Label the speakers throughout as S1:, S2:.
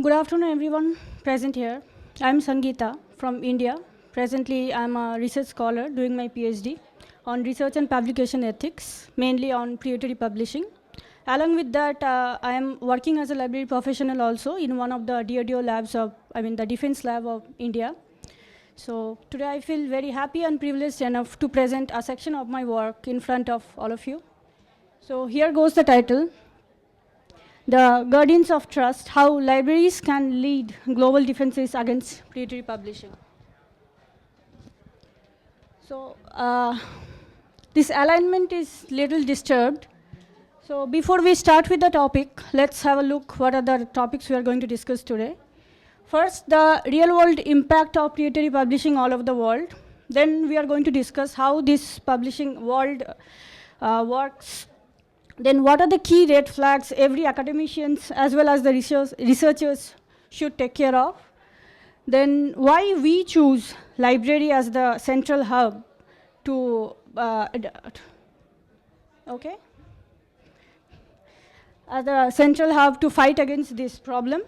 S1: Good afternoon, everyone present here. I'm Sangeeta from India. Presently, I'm a research scholar doing my PhD on research and publication ethics, mainly on predatory publishing. Along with that, I am working as a library professional also in one of the DRDO labs the Defense Lab of India. So today I feel very happy and privileged enough to present a section of my work in front of all of you. So here goes the title. The Guardians of Trust, How Libraries Can Lead Global Defenses Against Predatory Publishing. So this alignment is little disturbed. So before we start with the topic, let's have a look what are the topics we are going to discuss today. First, the real-world impact of predatory publishing all over the world. Then we are going to discuss how this publishing world works. Then what are the key red flags every academicians as well as the researchers should take care of? Then why we choose library as the central hub to, as the central hub to fight against this problem.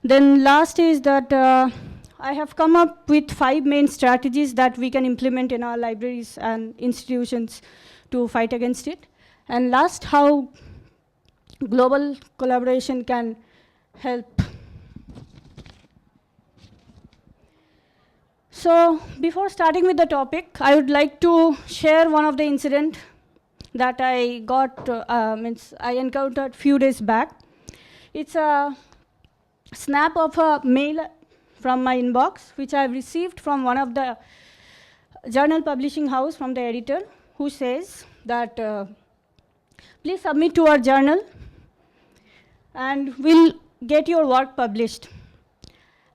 S1: Then last is that I have come up with 5 main strategies that we can implement in our libraries and institutions to fight against it. And last, how global collaboration can help. So before starting with the topic, I would like to share one of the incident that I got, I encountered few days back. It's a snap of a mail from my inbox, which I have received from one of the journal publishing house from the editor, who says that please submit to our journal and we'll get your work published.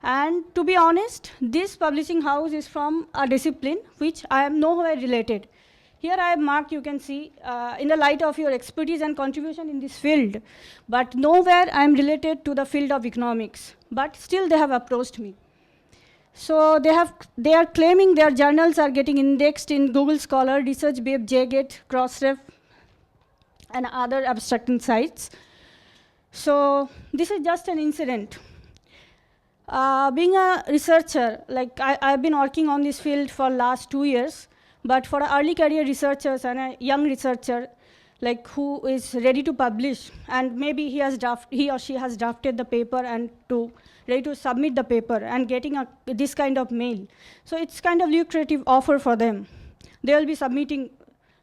S1: And to be honest, this publishing house is from a discipline which I am nowhere related. Here I have marked, you can see, in the light of your expertise and contribution in this field, but nowhere I am related to the field of economics, but still they have approached me. So they are claiming their journals are getting indexed in Google Scholar, ResearchBabe, JGet, Crossref, and other abstracting sites. So this is just an incident. Being a researcher, like I've been working on this field for last 2 years, but for early career researchers and a young researcher, like who is ready to publish, and maybe he or she has drafted the paper and ready to submit the paper and getting this kind of mail. So it's kind of lucrative offer for them. They will be submitting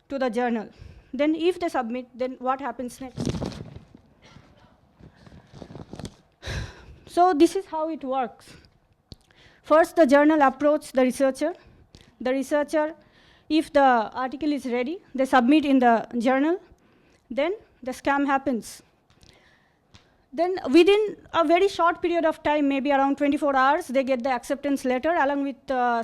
S1: to the journal. Then if they submit, then what happens next? So this is how it works. First, the journal approaches the researcher. The researcher, if the article is ready, they submit in the journal. Then the scam happens. Then within a very short period of time, maybe around 24 hours, they get the acceptance letter along with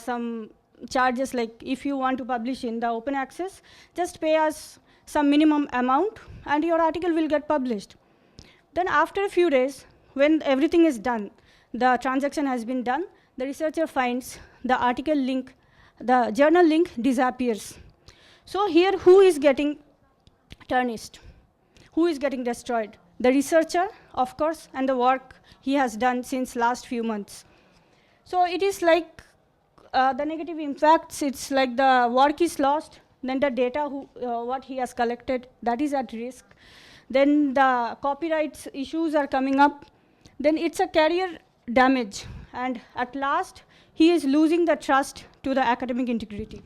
S1: some charges, like if you want to publish in the open access, just pay us some minimum amount and your article will get published. Then after a few days, when everything is done, the transaction has been done, the researcher finds the article link, the journal link disappears. So here, who is getting tarnished? Who is getting destroyed? The researcher, of course, and the work he has done since last few months. So it is like the negative impacts, it's like the work is lost, then the data, what he has collected, that is at risk. Then the copyright issues are coming up. Then it's a career damage. And at last, he is losing the trust to the academic integrity.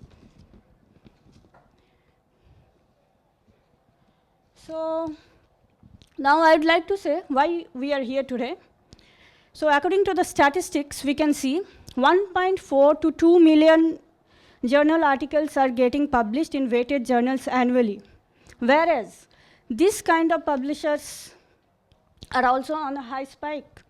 S1: So now I'd like to say why we are here today. So according to the statistics, we can see 1.4 to 2 million journal articles are getting published in weighted journals annually. Whereas this kind of publishers are also on a high spike.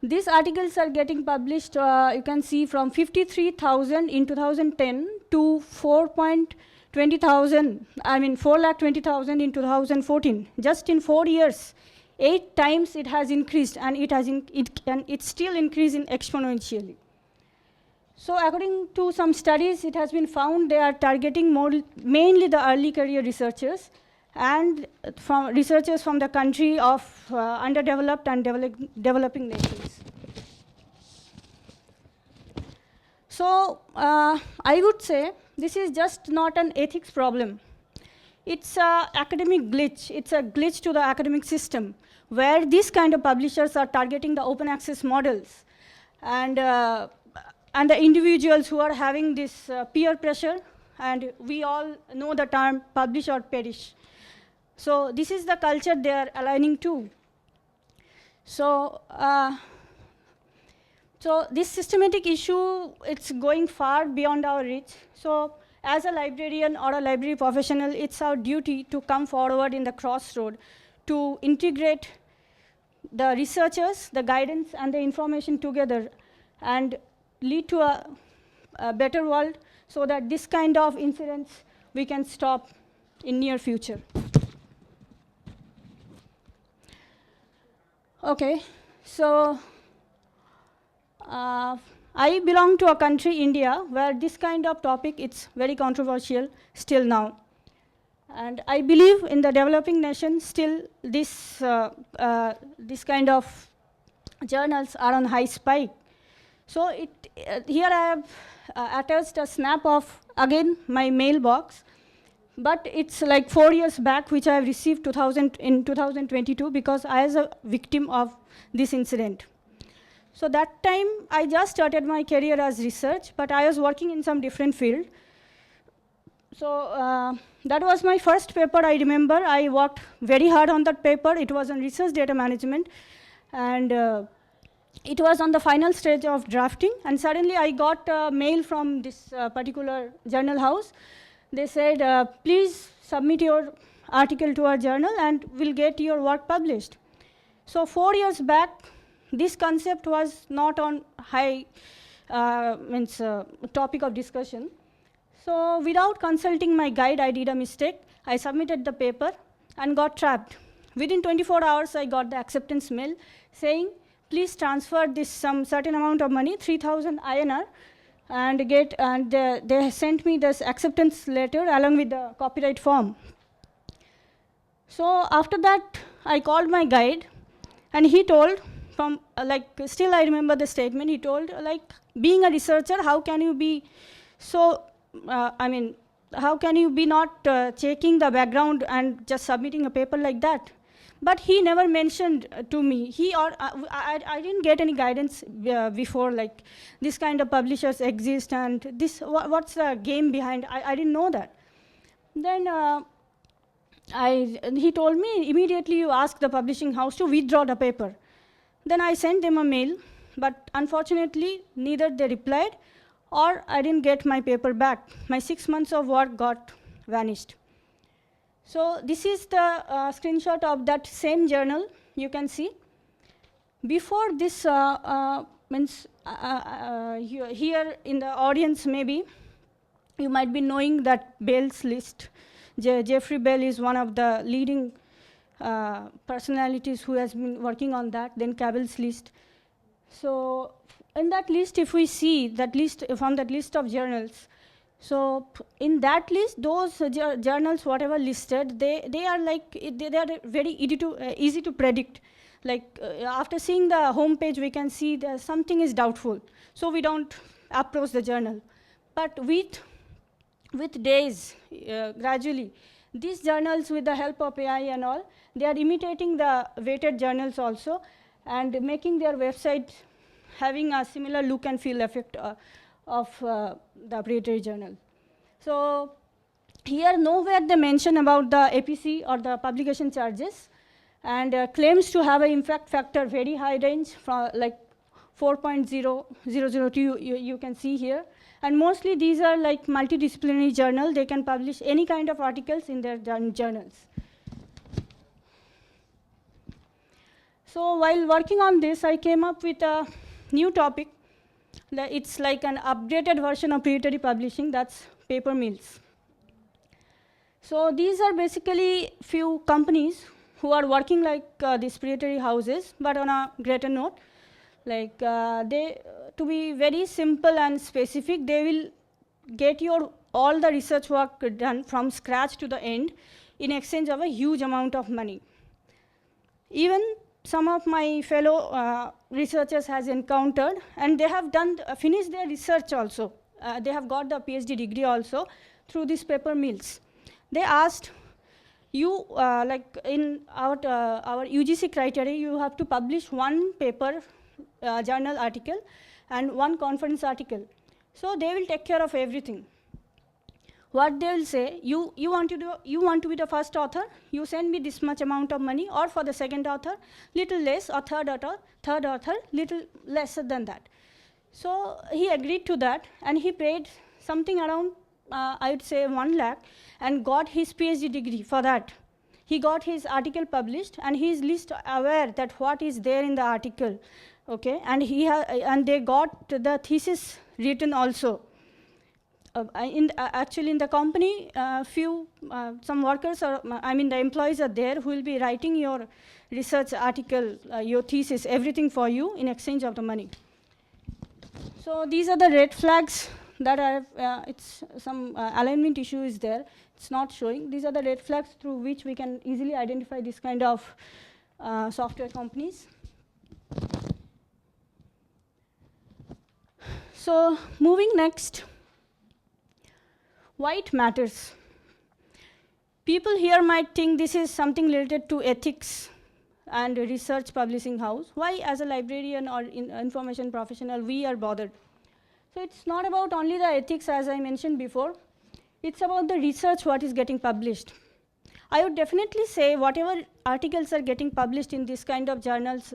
S1: These articles are getting published, you can see, from 53,000 in 2010 to 420,000 in 2014. Just in 4 years, 8 times it has increased, and it's still increasing exponentially. So according to some studies, it has been found they are targeting mainly the early career researchers, and from researchers from the country of underdeveloped and developing nations. So I would say this is just not an ethics problem. It's an academic glitch. It's a glitch to the academic system where these kind of publishers are targeting the open access models and the individuals who are having this peer pressure, and we all know the term publish or perish. So this is the culture they are aligning to. So this systematic issue, it's going far beyond our reach. So as a librarian or a library professional, it's our duty to come forward in the crossroad to integrate the researchers, the guidance, and the information together and lead to a better world so that this kind of incidents we can stop in near future. Okay, so I belong to a country, India, where this kind of topic, it's very controversial still now. And I believe in the developing nations, still this kind of journals are on high spike. So here I have attached a snap of, again, my mailbox. But it's like 4 years back, which I have received in 2022, because I was a victim of this incident. So that time, I just started my career as research, but I was working in some different field. So that was my first paper, I remember. I worked very hard on that paper. It was on research data management. And it was on the final stage of drafting. And suddenly, I got a mail from this particular journal house. They said, please submit your article to our journal and we'll get your work published. So 4 years back, this concept was not on high topic of discussion. So without consulting my guide, I did a mistake. I submitted the paper and got trapped. Within 24 hours, I got the acceptance mail saying, please transfer this some certain amount of money, 3,000 INR, and they sent me this acceptance letter along with the copyright form. So after that, I called my guide, and he told, still I remember the statement, he told, being a researcher, how can you be so, how can you be not checking the background and just submitting a paper like that? But he never mentioned to me. I didn't get any guidance before, like this kind of publishers exist and what's the game behind. I didn't know that. Then he told me immediately you ask the publishing house to withdraw the paper. Then I sent them a mail, but unfortunately neither they replied or I didn't get my paper back. My 6 months of work got vanished. So this is the screenshot of that same journal, you can see. Before this, here in the audience maybe, you might be knowing that Bell's list. Jeffrey Bell is one of the leading personalities who has been working on that, then Cabell's list. So in that list, if we see that list, from that list of journals, so in that list, those journals, whatever listed, they are very easy to predict. Like after seeing the homepage, we can see that something is doubtful. So we don't approach the journal. But with days, gradually, these journals, with the help of AI and all, they are imitating the weighted journals also and making their website having a similar look and feel effect of the predatory journal. So here nowhere they mention about the APC or the publication charges, and claims to have an impact factor very high range from like 4.0002 you can see here. And mostly these are like multidisciplinary journal. They can publish any kind of articles in their journals. So while working on this, I came up with a new topic. It's like an updated version of predatory publishing, that's paper mills. So these are basically few companies who are working like these predatory houses, but on a greater note. Like to be very simple and specific, they will get your all the research work done from scratch to the end in exchange of a huge amount of money. Even some of my fellow researchers has encountered, and they have done finished their research also. They have got the PhD degree also through these paper mills. They asked, you, like in our UGC criteria, you have to publish one paper, journal article, and one conference article. So they will take care of everything. What they will say, you want to be the first author, you send me this much amount of money, or for the second author, little less, or third author, little lesser than that. So he agreed to that, and he paid something around, I would say 1 lakh, and got his PhD degree for that. He got his article published, and he is least aware that what is there in the article, okay? And and they got the thesis written also. Actually, in the company, some workers, the employees are there who will be writing your research article, your thesis, everything for you in exchange of the money. So these are the red flags that it's some alignment issue is there. It's not showing. These are the red flags through which we can easily identify this kind of software companies. So moving next. Why it matters? People here might think this is something related to ethics and research publishing house. Why, as a librarian or information professional, we are bothered? So it's not about only the ethics, as I mentioned before. It's about the research what is getting published. I would definitely say whatever articles are getting published in this kind of journals,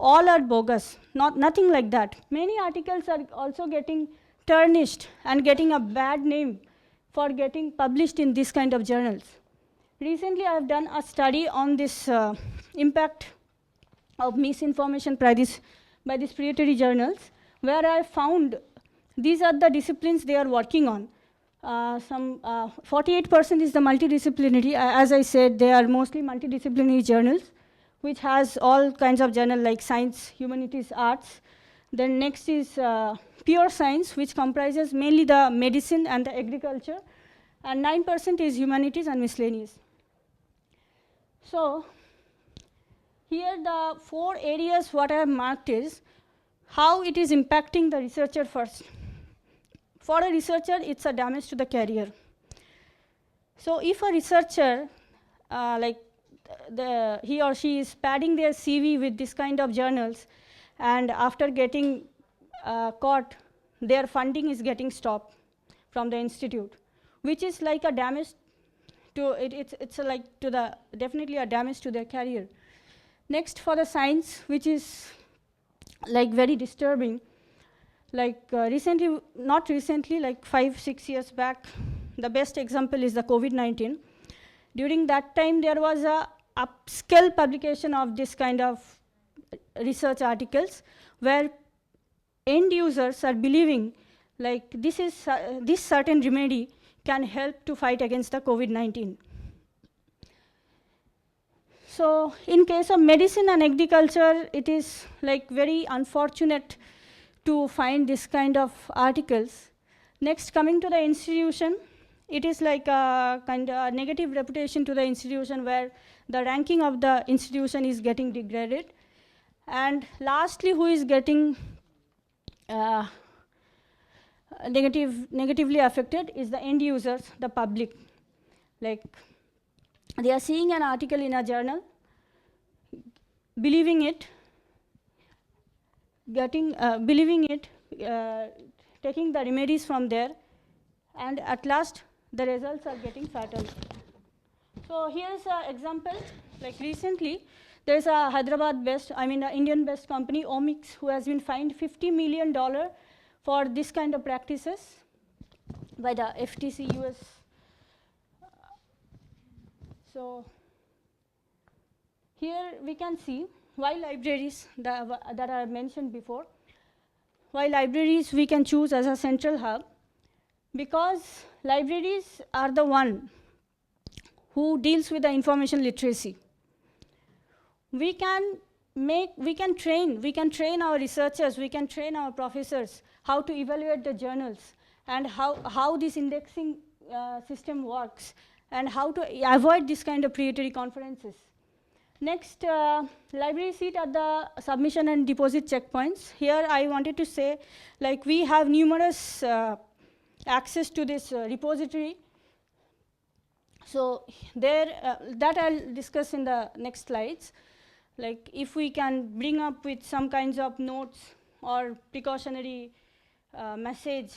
S1: all are bogus. Nothing like that. Many articles are also getting tarnished and getting a bad name for getting published in this kind of journals. Recently, I have done a study on this impact of misinformation by these predatory journals, where I found these are the disciplines they are working on. 48% is the multidisciplinary. As I said, they are mostly multidisciplinary journals, which has all kinds of journals like science, humanities, arts. Then next is pure science, which comprises mainly the medicine and the agriculture, and 9% is humanities and miscellaneous. So here the 4 areas what I have marked is how it is impacting the researcher first. For a researcher, it's a damage to the career. So if a researcher, he or she is padding their CV with this kind of journals, and after getting caught, their funding is getting stopped from the institute, which is like a damage to it. It's like to the definitely a damage to their career. Next, for the science, which is like very disturbing. Like recently, not recently, like 5-6 years back, the best example is the COVID-19. During that time, there was a upscale publication of this kind of research articles, where end users are believing like this certain remedy can help to fight against the COVID-19. So in case of medicine and agriculture, it is like very unfortunate to find this kind of articles. Next, coming to the institution, it is like a kind of negative reputation to the institution, where the ranking of the institution is getting degraded. And lastly, who is getting negatively affected is the end users, the public. Like they are seeing an article in a journal, believing it, taking the remedies from there, and at last the results are getting fatal. So here's an example. Like recently, there's a Hyderabad-based, Indian-based company, Omics, who has been fined $50 million for this kind of practices by the FTC US. So here we can see why libraries that I mentioned before, why libraries we can choose as a central hub, because libraries are the one who deals with the information literacy. We can train our researchers, we can train our professors how to evaluate the journals and how this indexing system works, and how to avoid this kind of predatory conferences. Next, library seat at the submission and deposit checkpoints. Here I wanted to say, like, we have numerous access to this repository. So there, that I'll discuss in the next slides. Like, if we can bring up with some kinds of notes or precautionary message,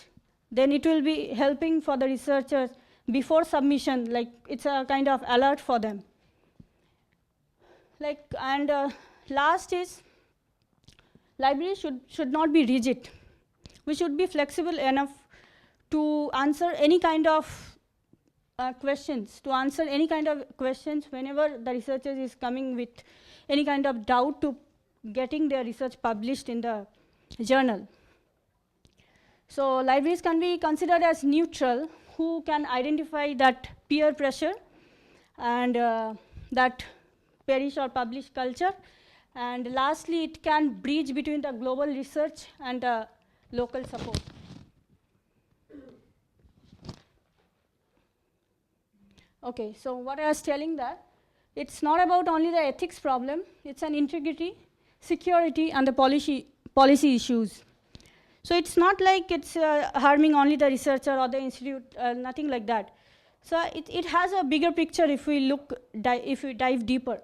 S1: then it will be helping for the researchers before submission, like it's a kind of alert for them. Like, and last is, library should not be rigid. We should be flexible enough to answer any kind of questions, whenever the researcher is coming with any kind of doubt to getting their research published in the journal. So libraries can be considered as neutral, who can identify that peer pressure and that perish or publish culture. And lastly, it can bridge between the global research and local support. Okay, so what I was telling that, it's not about only the ethics problem, it's an integrity, security, and the policy issues. So it's not like it's harming only the researcher or the institute, nothing like that. So it has a bigger picture if we dive deeper.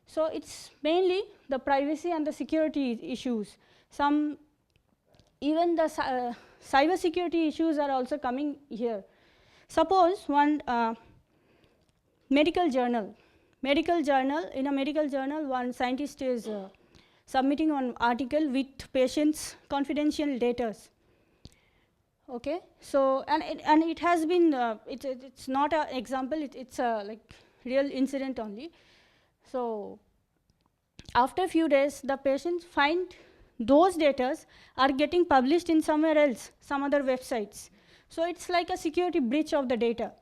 S1: So it's mainly the privacy and the security issues. Even the cybersecurity issues are also coming here. Suppose one medical journal, in a medical journal, one scientist is submitting an article with patients' confidential data. Okay, so and it has been it's not an example, it's a like real incident only. So after a few days, the patients find those data are getting published in somewhere else, some other websites. So it's like a security breach of the data.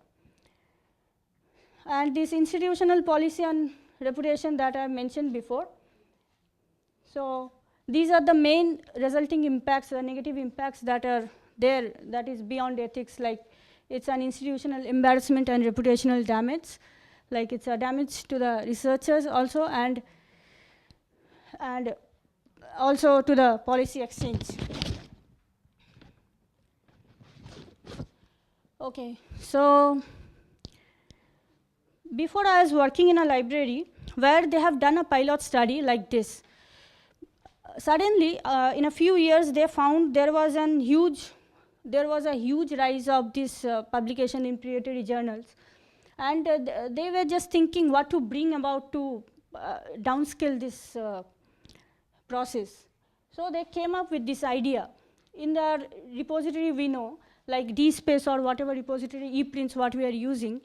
S1: And this institutional policy and reputation that I mentioned before. So these are the main resulting impacts, the negative impacts that are there, that is beyond ethics, like it's an institutional embarrassment and reputational damage, like it's a damage to the researchers also, and also to the policy exchange. Okay, so before I was working in a library where they have done a pilot study like this. Suddenly, in a few years, they found there was a huge rise of this publication in predatory journals, and they were just thinking what to bring about to downscale this process. So they came up with this idea. In the repository we know, like DSpace or whatever repository, ePrints, what we are using,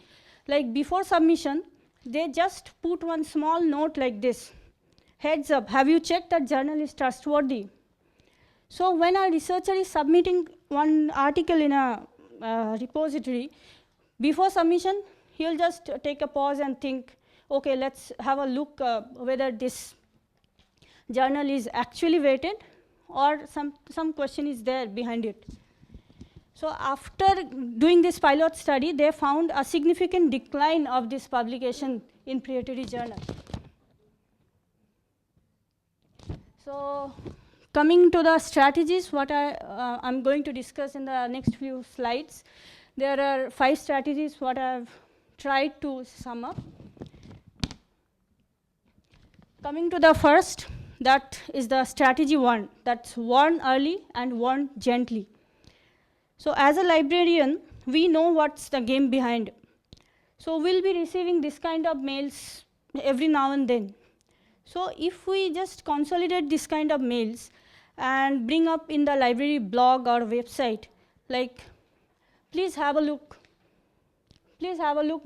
S1: like before submission, they just put one small note like this. Heads up, have you checked that journal is trustworthy? So when a researcher is submitting one article in a repository, before submission, he'll just take a pause and think, okay, let's have a look whether this journal is actually weighted or some question is there behind it. So after doing this pilot study, they found a significant decline of this publication in predatory journal. So coming to the strategies, what I'm going to discuss in the next few slides, there are 5 strategies what I've tried to sum up. Coming to the first, that is the strategy 1, that's warn early and warn gently. So as a librarian, we know what's the game behind. So we'll be receiving this kind of mails every now and then. So if we just consolidate this kind of mails and bring up in the library blog or website, like, please have a look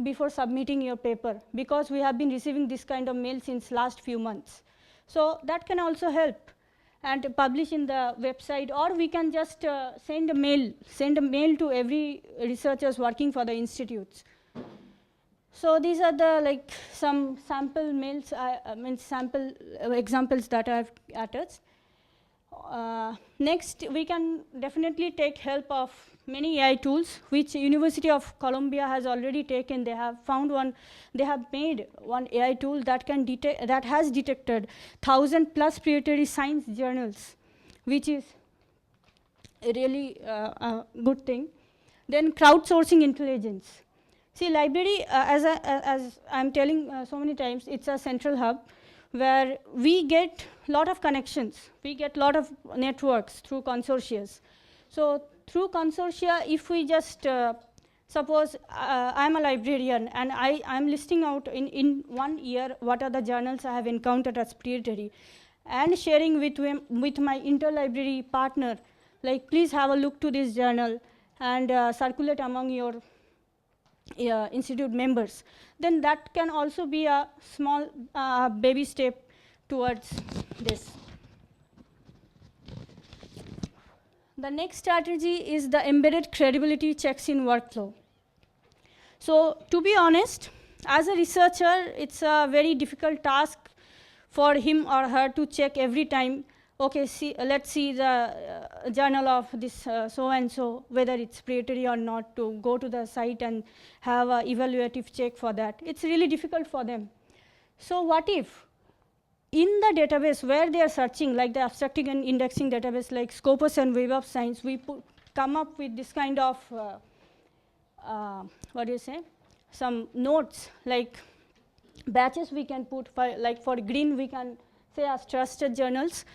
S1: before submitting your paper, because we have been receiving this kind of mail since last few months. So that can also help, and publish in the website, or we can just send a mail to every researchers working for the institutes. So these are the some sample mails, sample examples that I've attached. Next, we can definitely take help of many AI tools, which University of Columbia has already taken. They have found one, they have made one AI tool that can detect, that has detected 1,000+ predatory science journals, which is a really good thing. Then crowdsourcing intelligence. See, library, as I'm telling so many times, it's a central hub where we get a lot of connections. We get a lot of networks through consortia. So through consortia, if we just, suppose I'm a librarian and I'm listing out in 1 year what are the journals I have encountered as predatory, and sharing with my interlibrary partner, like please have a look to this journal and circulate among your institute members, then that can also be a small baby step towards this. The next strategy is the embedded credibility checks in workflow. So to be honest, as a researcher, it's a very difficult task for him or her to check every time, okay, let's see the journal of this so-and-so, whether it's predatory or not, to go to the site and have an evaluative check for that. It's really difficult for them. So what if in the database where they are searching, like the abstracting and indexing database like Scopus and Web of Science, we come up with this kind of, what do you say, some notes, like batches we can put, like for green we can say as trusted journals,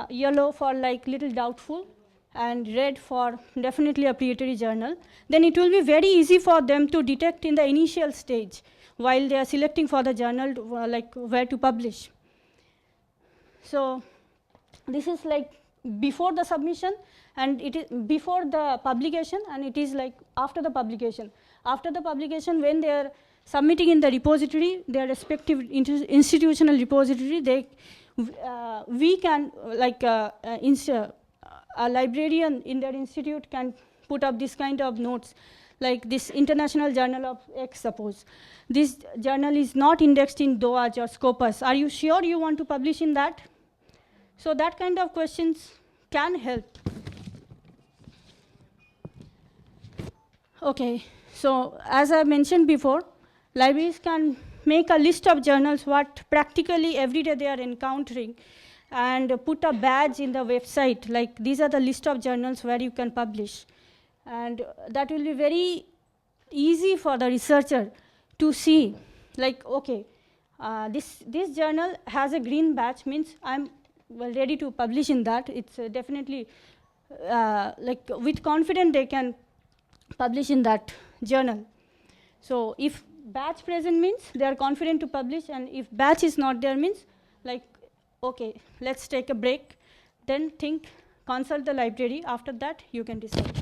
S1: yellow for like little doubtful, and red for definitely a predatory journal. Then it will be very easy for them to detect in the initial stage while they are selecting for the journal, like where to publish. So this is like before the submission, and it is before the publication, and it is like after the publication. After the publication, when they are submitting in the repository, their respective institutional repository, they we can, like a librarian in their institute can put up this kind of notes, like this International Journal of X, suppose. This journal is not indexed in DOAJ or Scopus. Are you sure you want to publish in that? So that kind of questions can help. Okay, so as I mentioned before, libraries can make a list of journals what practically every day they are encountering, and put a badge in the website, like these are the list of journals where you can publish. And that will be very easy for the researcher to see, like, okay, this journal has a green badge, means I'm ready to publish in that. It's definitely, like with confidence they can publish in that journal. So if batch present means they are confident to publish, and if batch is not there means, like, okay, let's take a break, then think, consult the library, after that you can decide.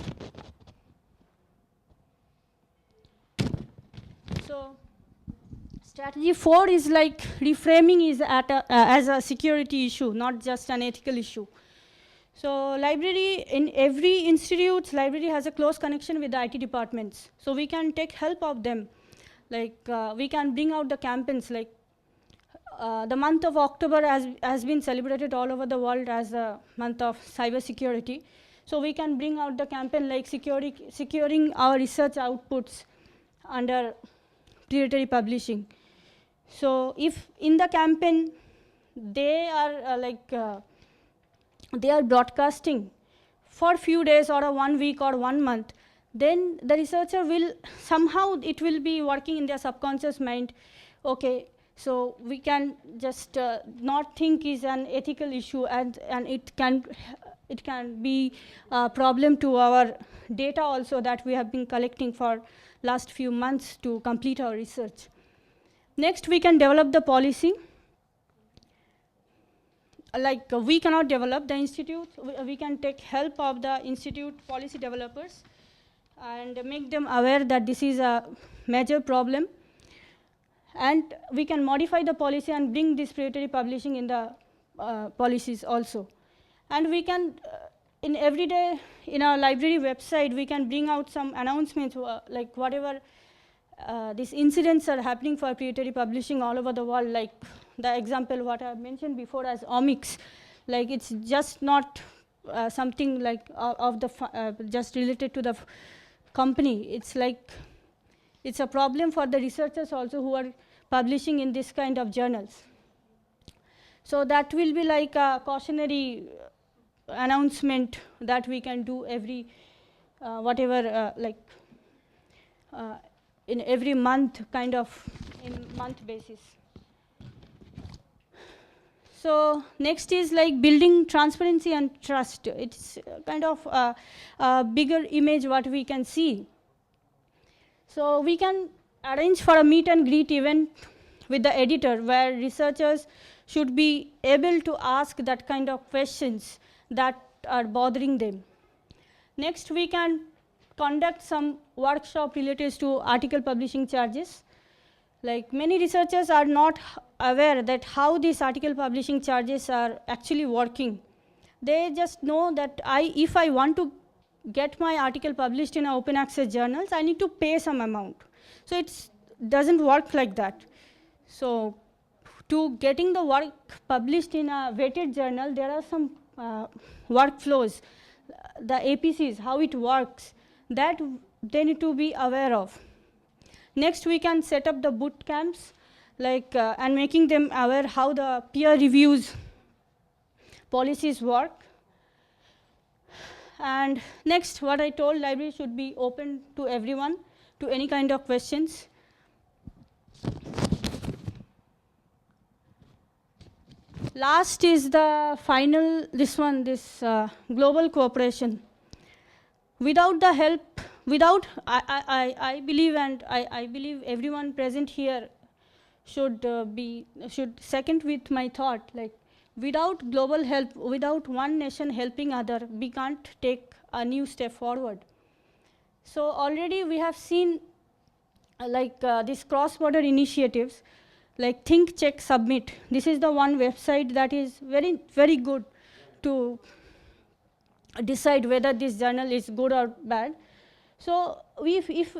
S1: So strategy 4 is like reframing is as a security issue, not just an ethical issue. So library, in every institute's library has a close connection with the IT departments. So we can take help of them. Like we can bring out the campaigns, like the month of October has been celebrated all over the world as a month of cybersecurity. So we can bring out the campaign like securing our research outputs under predatory publishing. So if in the campaign they are they are broadcasting for few days or 1 week or 1 month, then the researcher will somehow, it will be working in their subconscious mind, okay, so we can just not think is an ethical issue, and it can be a problem to our data also that we have been collecting for last few months to complete our research. Next, we can develop the policy. Like we cannot develop the institute, we can take help of the institute policy developers and make them aware that this is a major problem, and we can modify the policy and bring this predatory publishing in the policies also. And we can in every day in our library website we can bring out some announcements, like whatever these incidents are happening for predatory publishing all over the world, like the example what I mentioned before as omics, Like it's just not something like of the just related to the company. It's like it's a problem for the researchers also who are publishing in this kind of journals. So that will be like a cautionary announcement that we can do every in every month, kind of in month basis. So next is like building transparency and trust. It's kind of a bigger image what we can see. So we can arrange for a meet and greet event with the editor where researchers should be able to ask that kind of questions that are bothering them. Next, we can conduct some workshop related to article publishing charges. Like many researchers are not aware that how these article publishing charges are actually working. They just know that if I want to get my article published in open access journals, I need to pay some amount. So it doesn't work like that. So to getting the work published in a vetted journal, there are some workflows, the APCs, how it works, that they need to be aware of. Next, we can set up the boot camps, like and making them aware how the peer reviews policies work. And next, what I told, library should be open to everyone, to any kind of questions. Last is the final, this global cooperation. Without the help, I believe, and I believe everyone present here should second with my thought, like without global help, without one nation helping other, we can't take a new step forward. So already we have seen these cross-border initiatives, like Think, Check, Submit. This is the one website that is very, very good to decide whether this journal is good or bad. So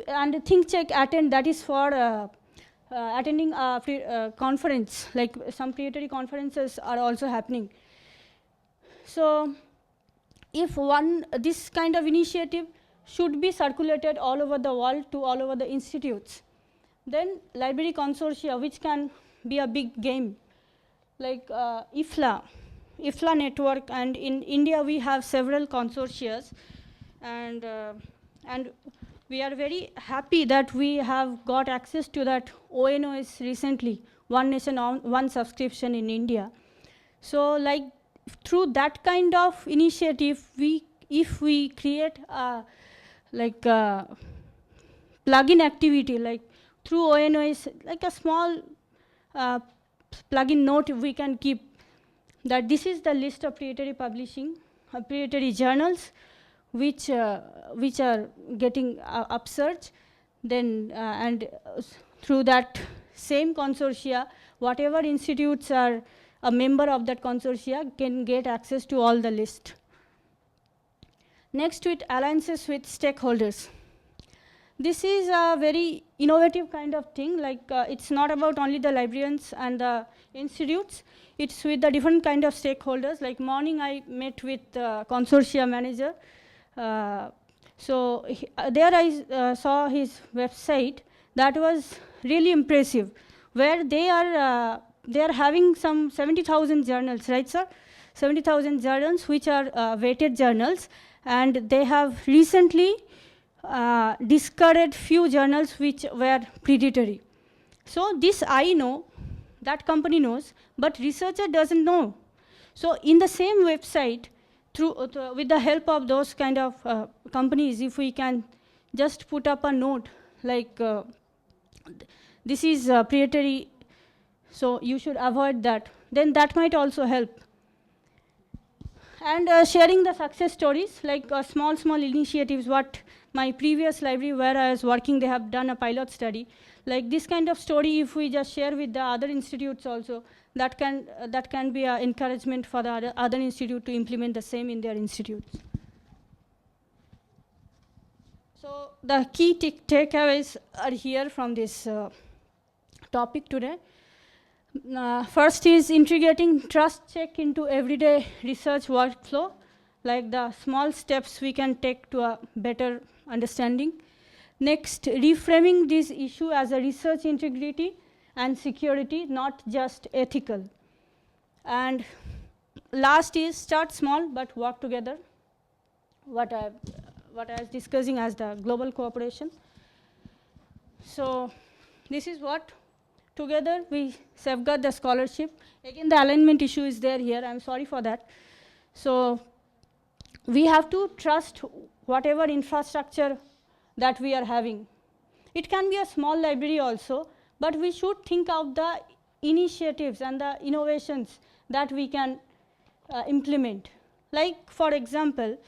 S1: and Think, Check, Attend, that is for attending a conference, like some predatory conferences are also happening. So if this kind of initiative should be circulated all over the world to all over the institutes, then library consortia, which can be a big game, like IFLA network, and in India we have several consortia, and we are very happy that we have got access to that ONOS recently, One Nation, One Subscription in India. So like through that kind of initiative, if we create a plugin activity, like through ONOS, like a small plugin note we can keep that this is the list of predatory publishing, predatory journals, which are getting upsurge, then and through that same consortia, whatever institutes are a member of that consortia can get access to all the list. Next, with alliances with stakeholders. This is a very innovative kind of thing, like it's not about only the librarians and the institutes, it's with the different kind of stakeholders. Like morning I met with consortia manager. There I saw his website that was really impressive, where they are having some 70,000 journals, right sir? 70,000 journals which are weighted journals, and they have recently discarded few journals which were predatory. So this I know, that company knows, but researcher doesn't know. So in the same website, with the help of those kind of companies, if we can just put up a note like this is predatory, so you should avoid that, then that might also help. And sharing the success stories, like small initiatives, what my previous library where I was working, they have done a pilot study. Like this kind of story, if we just share with the other institutes also, that can be an encouragement for the other institute to implement the same in their institutes. So the key takeaways are here from this topic today. First is integrating trust check into everyday research workflow, like the small steps we can take to a better understanding. Next, reframing this issue as a research integrity and security, not just ethical. And last is start small but work together, what I was discussing as the global cooperation. So this is what together we safeguard the scholarship. Again, the alignment issue is there here. I'm sorry for that. So we have to trust whatever infrastructure that we are having. It can be a small library also, but we should think of the initiatives and the innovations that we can implement. Like, for example,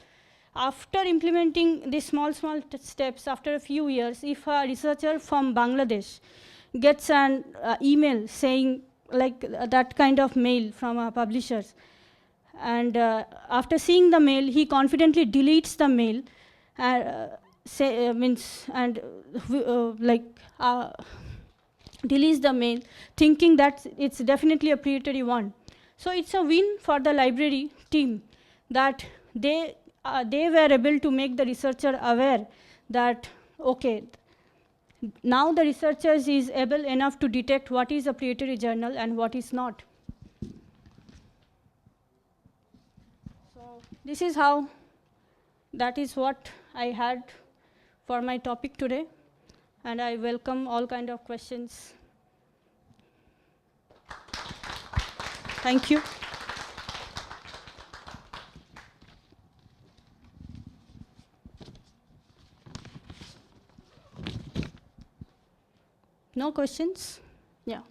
S1: after implementing these small steps, after a few years, if a researcher from Bangladesh gets an email saying, like that kind of mail from our publishers, and after seeing the mail, he confidently deletes the mail, deletes the mail, thinking that it's definitely a predatory one. So it's a win for the library team that they were able to make the researcher aware that, okay, now the researchers is able enough to detect what is a predatory journal and what is not. So this is how, that is what I had for my topic today, and I welcome all kind of questions. Thank you. No questions? Yeah.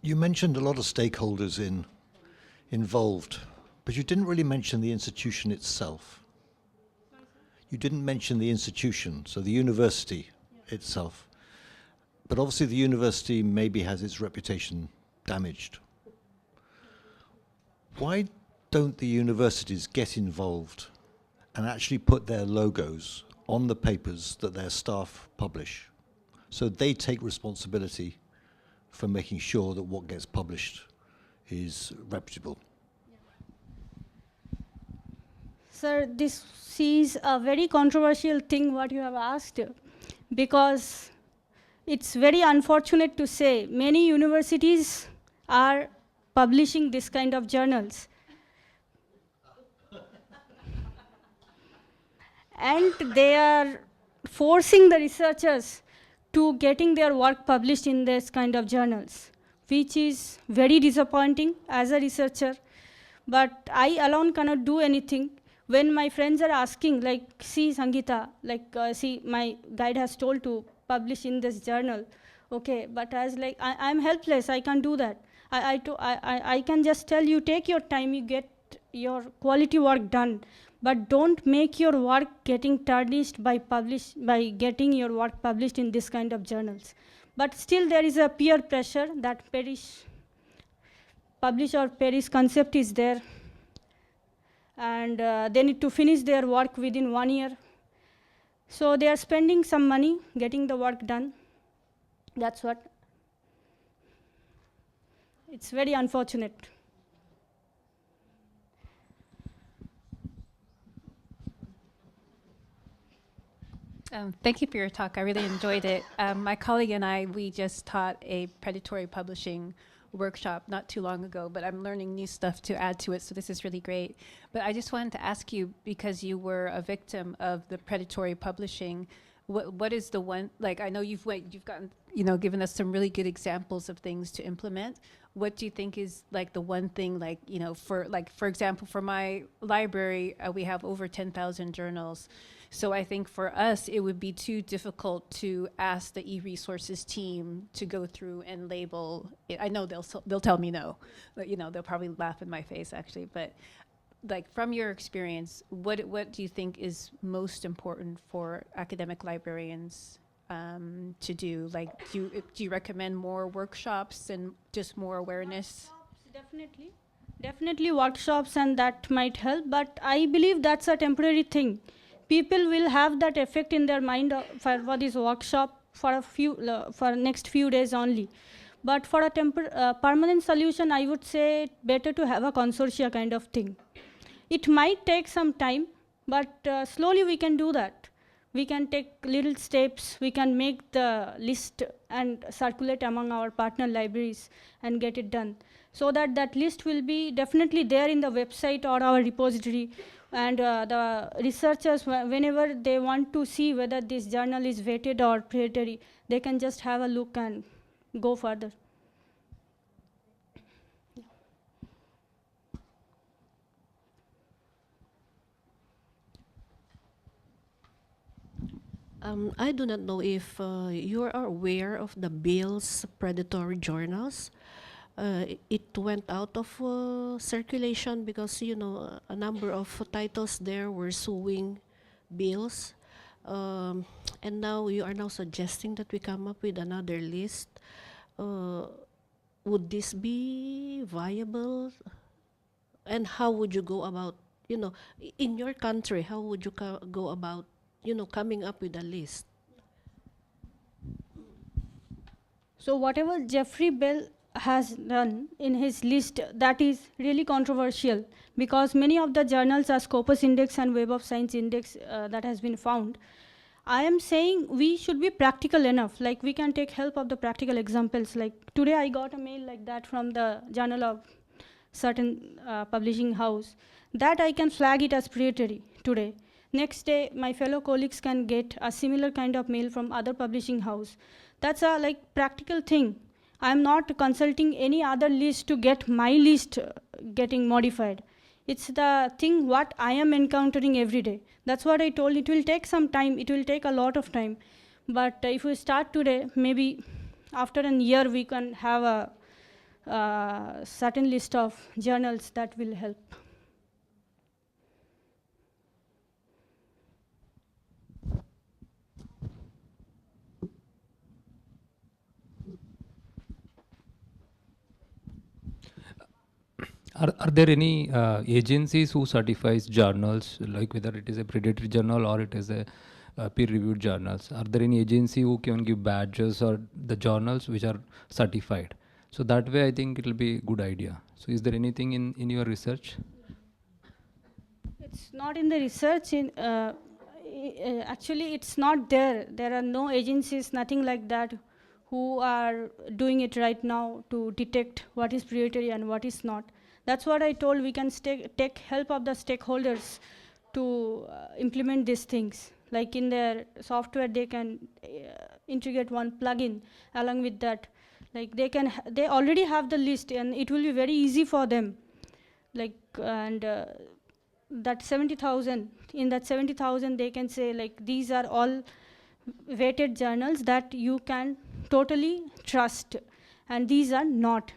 S2: You mentioned a lot of stakeholders involved, but you didn't really mention the institution itself. You didn't mention the institution, so the university itself. But obviously the university maybe has its reputation damaged. Why don't the universities get involved and actually put their logos on the papers that their staff publish, so they take responsibility for making sure that what gets published is reputable?
S1: Sir, this is a very controversial thing what you have asked, because it's very unfortunate to say many universities are publishing this kind of journals. And they are forcing the researchers to getting their work published in this kind of journals, which is very disappointing as a researcher. But I alone cannot do anything. When my friends are asking, like, see, Sangeeta, like, see, my guide has told to publish in this journal. Okay, but as like, I'm helpless, I can't do that. I can just tell you, take your time, you get your quality work done. But don't make your work getting tarnished by getting your work published in this kind of journals. But still there is a peer pressure that publish or perish concept is there. And they need to finish their work within 1 year. So they are spending some money getting the work done. That's what. It's very unfortunate.
S3: Thank you for your talk. I really enjoyed it. My colleague and I, we just taught a predatory publishing workshop not too long ago, but I'm learning new stuff to add to it, so this is really great. But I just wanted to ask you, because you were a victim of the predatory publishing, what is the one, like, I know you've gotten, given us some really good examples of things to implement. What do you think is like the one thing, like, for example, for my library, we have over 10,000 journals. So I think for us, it would be too difficult to ask the e-resources team to go through and label it. I know they'll tell me no, but they'll probably laugh in my face actually. But like, from your experience, what do you think is most important for academic librarians to do? Like, do you recommend more workshops and just more awareness?
S1: Workshops, definitely workshops, and that might help. But I believe that's a temporary thing. People will have that effect in their mind for this workshop for next few days only. But for a permanent solution, I would say better to have a consortia kind of thing. It might take some time, but slowly we can do that. We can take little steps. We can make the list and circulate among our partner libraries and get it done. So that that list will be definitely there in the website or our repository. And the researchers, whenever they want to see whether this journal is weighted or predatory, they can just have a look and go further.
S4: I do not know if you are aware of the Bill's predatory journals. It went out of circulation because, a number of titles there were suing Bills. And now you are now suggesting that we come up with another list. Would this be viable? And how would you go about, in your country, how would you go about, coming up with a list?
S1: So whatever Jeffrey Bell has done in his list, that is really controversial because many of the journals are Scopus Index and Web of Science Index that has been found. I am saying we should be practical enough, like we can take help of the practical examples. Like today I got a mail like that from the journal of certain publishing house, that I can flag it as predatory today. Next day, my fellow colleagues can get a similar kind of mail from other publishing house. That's a practical thing. I'm not consulting any other list to get my list getting modified. It's the thing what I am encountering every day. That's what I told. It will take some time. It will take a lot of time. But if we start today, maybe after a year we can have a certain list of journals that will help.
S5: Are there any agencies who certifies journals, like whether it is a predatory journal or it is a peer-reviewed journals? Are there any agency who can give badges or the journals which are certified? So that way I think it will be a good idea. So is there anything in your research?
S1: It's not in the research. Actually, it's not there. There are no agencies, nothing like that, who are doing it right now to detect what is predatory and what is not. That's what I told. We can take help of the stakeholders to implement these things. Like in their software, they can integrate one plugin along with that. Like they already have the list, and it will be very easy for them. That 70,000, in that 70,000, they can say these are all weighted journals that you can totally trust, and these are not.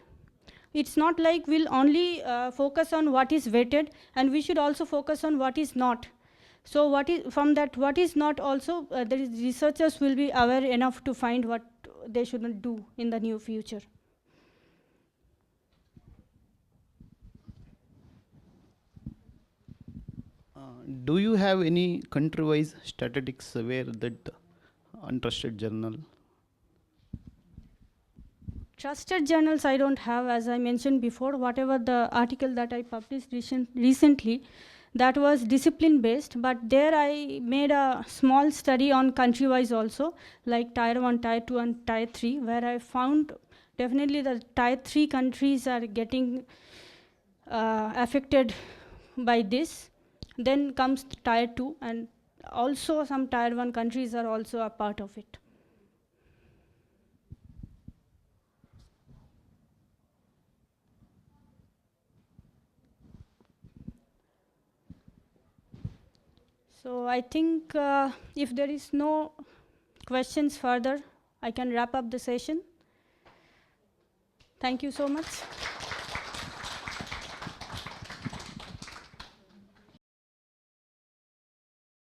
S1: It's not like we'll only focus on what is weighted, and we should also focus on what is not. So what is not also, the researchers will be aware enough to find what they shouldn't do in the near future.
S6: Do you have any country-wise statistics where that untrusted journal?
S1: Trusted journals I don't have, as I mentioned before. Whatever the article that I published recently, that was discipline-based, but there I made a small study on country-wise also, like Tier 1, Tier 2, and Tier 3, where I found definitely the Tier 3 countries are getting affected by this. Then comes Tier 2, and also some Tier 1 countries are also a part of it. So I think if there is no questions further, I can wrap up the session. Thank you so much.